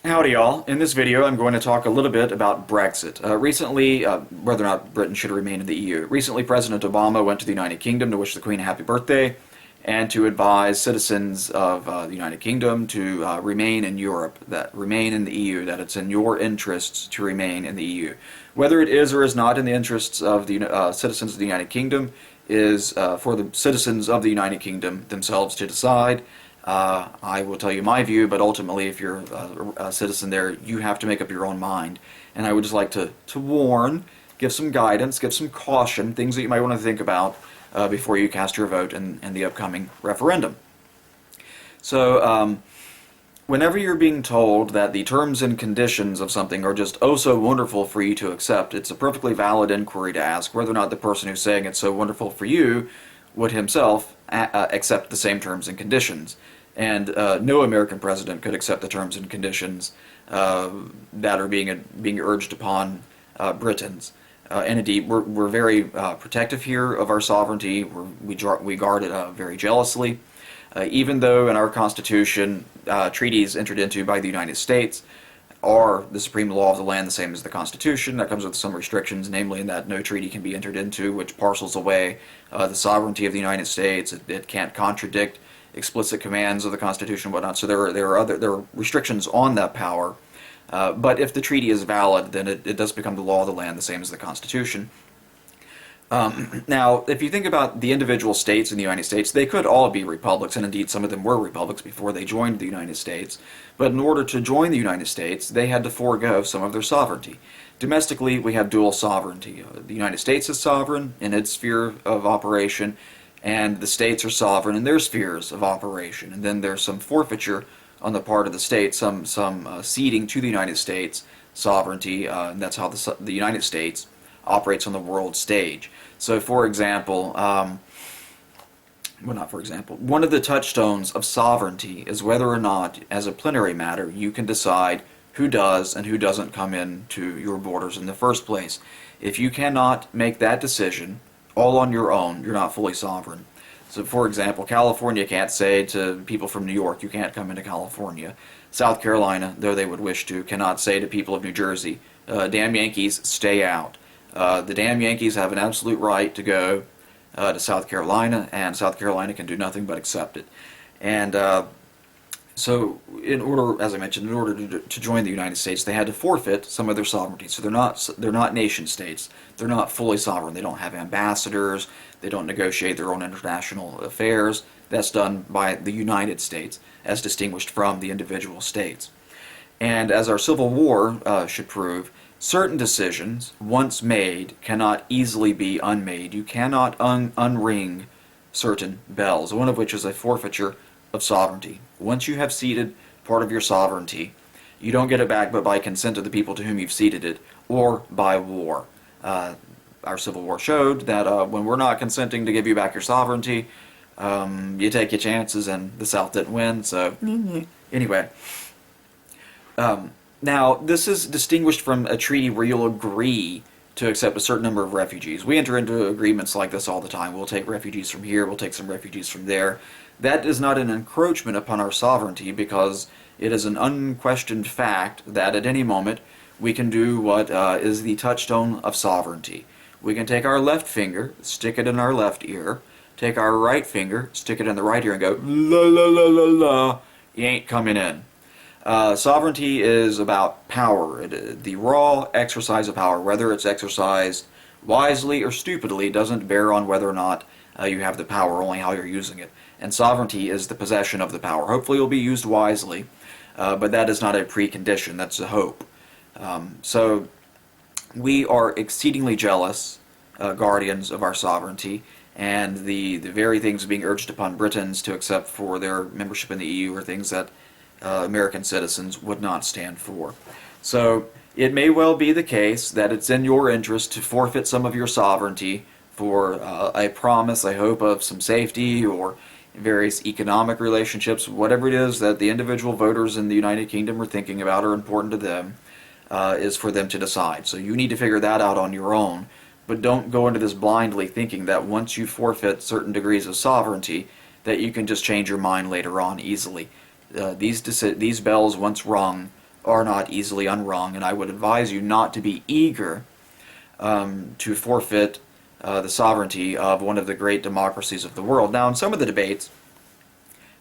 Howdy y'all. In this video I'm going to talk a little bit about Brexit. Recently, whether or not Britain should remain in the EU. Recently President Obama went to the United Kingdom to wish the Queen a happy birthday and to advise citizens of the United Kingdom to remain in Europe, that remain in the EU, that it's in your interests to remain in the EU. Whether it is or is not in the interests of the citizens of the United Kingdom is for the citizens of the United Kingdom themselves to decide. I will tell you my view, but ultimately if you're a citizen there, you have to make up your own mind. And I would just like to warn, give some guidance, give some caution, things that you might want to think about before you cast your vote in the upcoming referendum. So whenever you're being told that the terms and conditions of something are just oh so wonderful for you to accept, it's a perfectly valid inquiry to ask whether or not the person who's saying it's so wonderful for you would himself accept the same terms and conditions. And no American president could accept the terms and conditions that are being urged upon Britons. And indeed, we're very protective here of our sovereignty. We guard it very jealously. Even though in our Constitution, treaties entered into by the United States are the supreme law of the land, the same as the Constitution. That comes with some restrictions, namely in that no treaty can be entered into which parcels away the sovereignty of the United States. It can't contradict explicit commands of the Constitution and whatnot. So there are restrictions on that power. But if the treaty is valid, then it does become the law of the land, the same as the Constitution. Now, if you think about the individual states in the United States, they could all be republics, and indeed some of them were republics before they joined the United States. But in order to join the United States, they had to forego some of their sovereignty. Domestically, we have dual sovereignty. The United States is sovereign in its sphere of operation, and the states are sovereign in their spheres of operation. And then there's some forfeiture on the part of the states, some ceding to the United States sovereignty, and that's how the United States operates on the world stage. So, for example, well, not for example, one of the touchstones of sovereignty is whether or not, as a plenary matter, you can decide who does and who doesn't come into your borders in the first place. If you cannot make that decision all on your own, you're not fully sovereign. So, for example, California can't say to people from New York, you can't come into California. South Carolina, though they would wish to, cannot say to people of New Jersey, damn Yankees, stay out. The damn Yankees have an absolute right to go to South Carolina, and South Carolina can do nothing but accept it. And so, in order, as I mentioned, in order to join the United States, they had to forfeit some of their sovereignty. So they're not nation states. They're not fully sovereign. They don't have ambassadors. They don't negotiate their own international affairs. That's done by the United States, as distinguished from the individual states. And as our Civil War should prove, certain decisions, once made, cannot easily be unmade. You cannot unring certain bells, one of which is a forfeiture of sovereignty. Once you have ceded part of your sovereignty, you don't get it back but by consent of the people to whom you've ceded it, or by war. Our Civil War showed that when we're not consenting to give you back your sovereignty, you take your chances, and the South didn't win, so anyway. Now, this is distinguished from a treaty where you'll agree to accept a certain number of refugees. We enter into agreements like this all the time. We'll take refugees from here, we'll take some refugees from there. That is not an encroachment upon our sovereignty because it is an unquestioned fact that at any moment we can do what is the touchstone of sovereignty. We can take our left finger, stick it in our left ear, take our right finger, stick it in the right ear and go, la la la la la, you ain't coming in. Sovereignty is about power. The raw exercise of power, whether it's exercised wisely or stupidly, doesn't bear on whether or not you have the power, only how you're using it. And sovereignty is the possession of the power. Hopefully it will be used wisely, but that is not a precondition, that's a hope. So we are exceedingly jealous guardians of our sovereignty, and the very things being urged upon Britons to accept for their membership in the EU are things that American citizens would not stand for. So it may well be the case that it's in your interest to forfeit some of your sovereignty for a promise, I hope, of some safety or various economic relationships, whatever it is that the individual voters in the United Kingdom are thinking about or important to them, is for them to decide. So you need to figure that out on your own, but don't go into this blindly thinking that once you forfeit certain degrees of sovereignty, that you can just change your mind later on easily. These bells, once rung, are not easily unwrung, and I would advise you not to be eager to forfeit the sovereignty of one of the great democracies of the world. Now, in some of the debates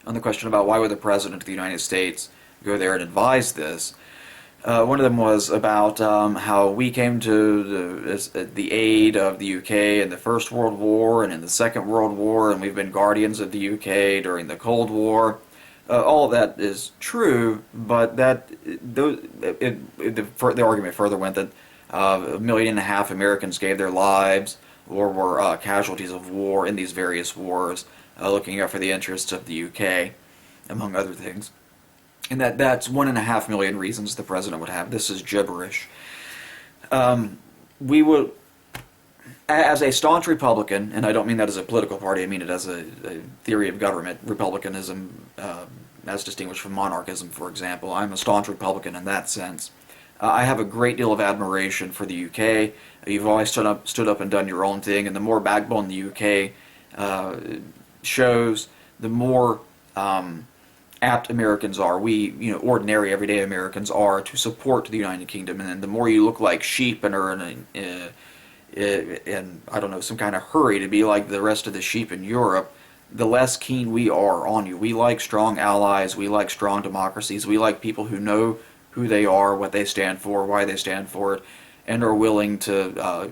on the question about why would the President of the United States go there and advise this, one of them was about how we came to the aid of the UK in the First World War and in the Second World War, and we've been guardians of the UK during the Cold War. All of that is true, but the argument further went that 1.5 million Americans gave their lives or were casualties of war in these various wars, looking out for the interests of the UK, among other things. And that's 1.5 million reasons the president would have. This is gibberish. We would, as a staunch Republican, and I don't mean that as a political party, I mean it as a theory of government, republicanism as distinguished from monarchism, for example. I'm a staunch Republican in that sense. I have a great deal of admiration for the UK. You've always stood up and done your own thing, and the more backbone the UK shows, the more apt Americans are, ordinary, everyday Americans are, to support the United Kingdom. And the more you look like sheep and are in I don't know, some kind of hurry to be like the rest of the sheep in Europe, the less keen we are on you. We like strong allies, we like strong democracies, we like people who know who they are, what they stand for, why they stand for it, and are willing to,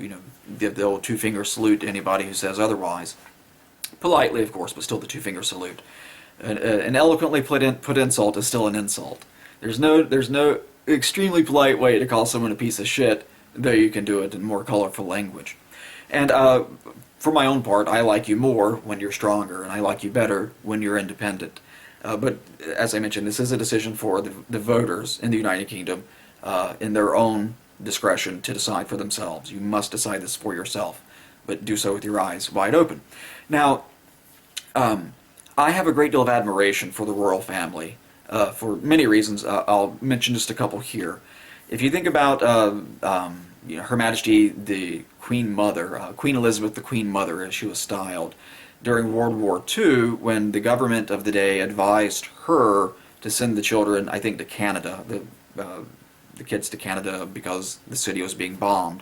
give the old two-finger salute to anybody who says otherwise. Politely, of course, but still the two-finger salute. An eloquently put insult is still an insult. There's no extremely polite way to call someone a piece of shit, though you can do it in more colorful language. And for my own part, I like you more when you're stronger, and I like you better when you're independent. But as I mentioned, this is a decision for the voters in the United Kingdom in their own discretion to decide for themselves. You must decide this for yourself, but do so with your eyes wide open. Now, I have a great deal of admiration for the royal family for many reasons. I'll mention just a couple here. If you think about Her Majesty the Queen Mother, Queen Elizabeth the Queen Mother as she was styled, during World War II, when the government of the day advised her to send the children, I think, to Canada, the kids to Canada because the city was being bombed,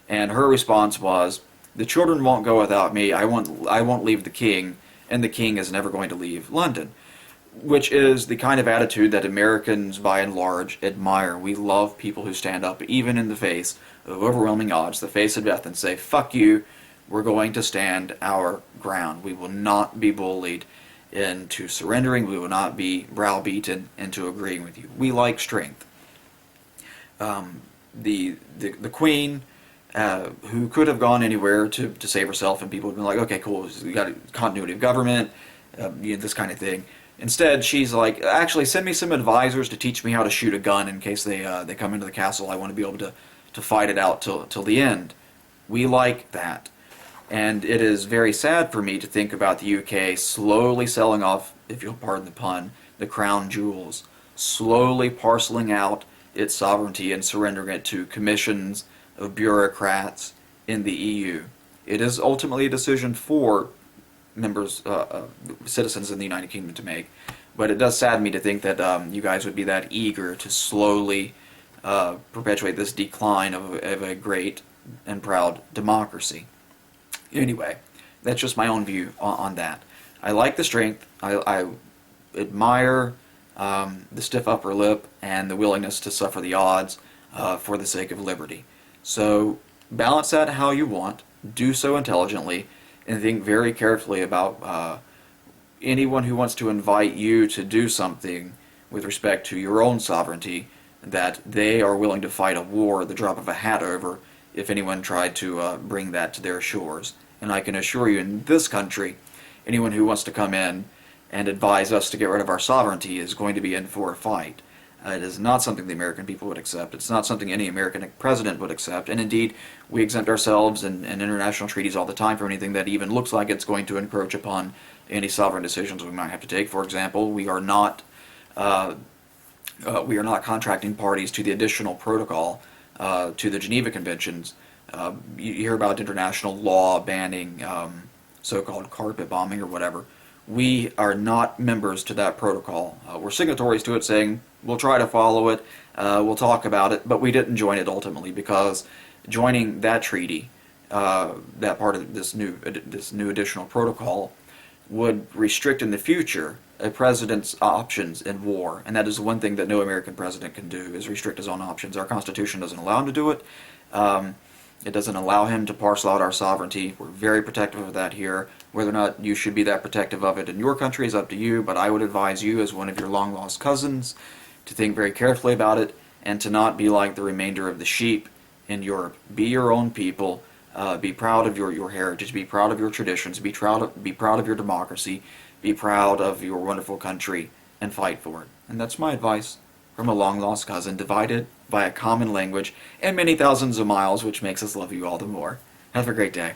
and her response was, "The children won't go without me. I won't leave the king, and the king is never going to leave London," which is the kind of attitude that Americans, by and large, admire. We love people who stand up, even in the face of overwhelming odds, the face of death, and say, "Fuck you, we're going to stand our ground. We will not be bullied into surrendering. We will not be browbeaten into agreeing with you." We like strength. The Queen, who could have gone anywhere to save herself, and people would be like, "Okay, cool, we got a continuity of government, this kind of thing." Instead, she's like, "Actually, send me some advisors to teach me how to shoot a gun in case they come into the castle. I want to be able to fight it out till the end." We like that. And it is very sad for me to think about the UK slowly selling off, if you'll pardon the pun, the crown jewels, slowly parceling out its sovereignty and surrendering it to commissions of bureaucrats in the EU. It is ultimately a decision for members, citizens in the United Kingdom to make, but it does sadden me to think that you guys would be that eager to slowly perpetuate this decline of a great and proud democracy. Anyway, that's just my own view on that. I like the strength. I admire the stiff upper lip and the willingness to suffer the odds for the sake of liberty. So balance that how you want. Do so intelligently, and think very carefully about anyone who wants to invite you to do something with respect to your own sovereignty that they are willing to fight a war at the drop of a hat over if anyone tried to bring that to their shores. And I can assure you, in this country, anyone who wants to come in and advise us to get rid of our sovereignty is going to be in for a fight. It is not something the American people would accept. It's not something any American president would accept. And indeed, we exempt ourselves in international treaties all the time from anything that even looks like it's going to encroach upon any sovereign decisions we might have to take. For example, we are not contracting parties to the additional protocol to the Geneva Conventions. You hear about international law banning so-called carpet bombing or whatever. we are not members to that protocol. We're signatories to it saying we'll try to follow it, we'll talk about it, but we didn't join it ultimately because joining that treaty, that part of this new additional protocol, would restrict in the future a president's options in war, and that is one thing that no American president can do, is restrict his own options. Our Constitution doesn't allow him to do it. It doesn't allow him to parcel out our sovereignty. We're very protective of that here. Whether or not you should be that protective of it in your country is up to you, but I would advise you, as one of your long-lost cousins, to think very carefully about it and to not be like the remainder of the sheep in Europe. Be your own people. Be proud of your heritage. Be proud of your traditions. Be proud of your democracy. Be proud of your wonderful country and fight for it. And that's my advice from a long-lost cousin, divided by a common language and many thousands of miles, which makes us love you all the more. Have a great day.